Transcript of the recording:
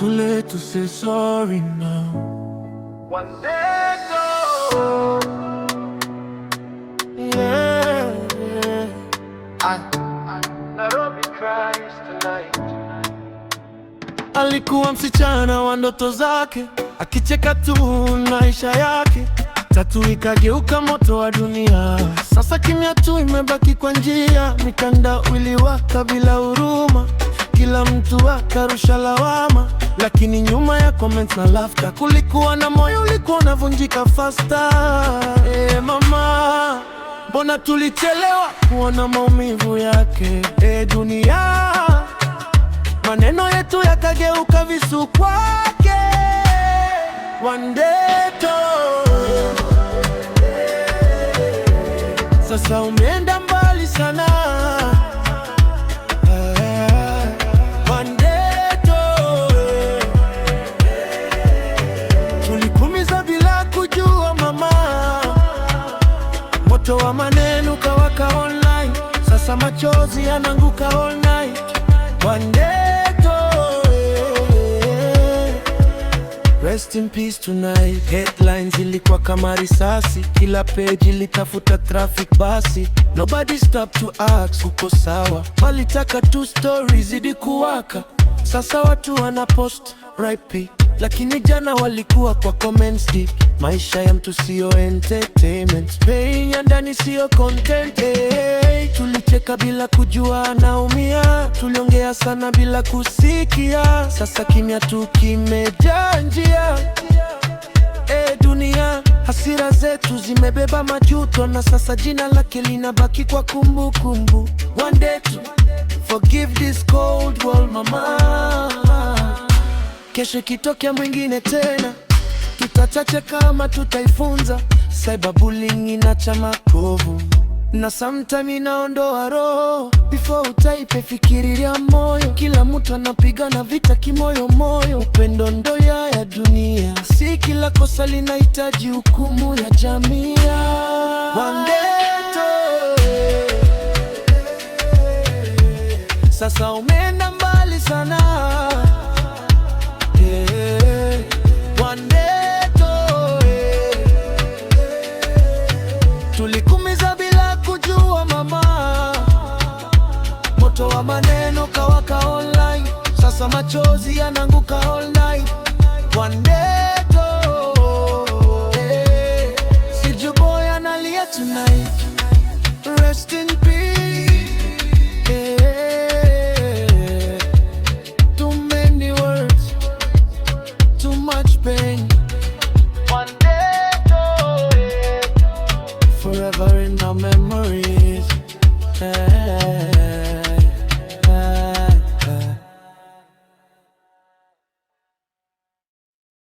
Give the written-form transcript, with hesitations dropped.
too late to say sorry now. One day though, Yeah, yeah. Nairobi cries tonight. Alikuwa msichana wa ndoto zake, akicheka tu maisha yake. Tatu ikageuka moto wa dunia. Sasa kimya tu imebaki kwa njia. Mitandao iliwaka bila huruma, kila mtu akarusha lawama. Lakini nyuma ya comments na laughter kulikuwa na moyo ulikuwa unavunjika faster. Mama, mbona tulichelewa kuona maumivu yake? Dunia, maneno yetu yakageuka visu kwake. One day sasa umeenda mbali sana. Tulikuumiza bila kujua mama, moto wa maneno kawaka online. Sasa machozi yananguka all night. One day, rest in peace tonight. Headlines ilikuwa kama risasi, kila page ilitafuta traffic basi. Nobody stopped to ask uko sawa, walitaka tu stories zidi kuwaka. Sasa watu wanapost RIP, lakini jana walikuwa kwa comments deep. Maisha ya mtu sio entertainment, pain ya ndani sio content. Tulicheka bila kujua anaumia, tuliongea sana bila kusikia. Sasa kimya tu kimejaa njia. Dunia, hasira zetu zimebeba majuto, na sasa jina lake linabaki kwa kumbukumbu. One day to forgive this cold world mama. Kesho kitokea mwingine tena, tutachache kama tutaifunza. Cyberbullying inacha makovu, na sometime inaondoa roho. Before utaipe fikiriria moyo, kila mtu anapigana vita kimoyo moyo. Upendo ndo ya dunia, si kila kosa linahitaji hukumu ya jamii. One day sasa umeenda mbali sana. One day tulikuumiza bila kujua mama, moto wa maneno kawaka online. Sasa machozi yananguka all night. One day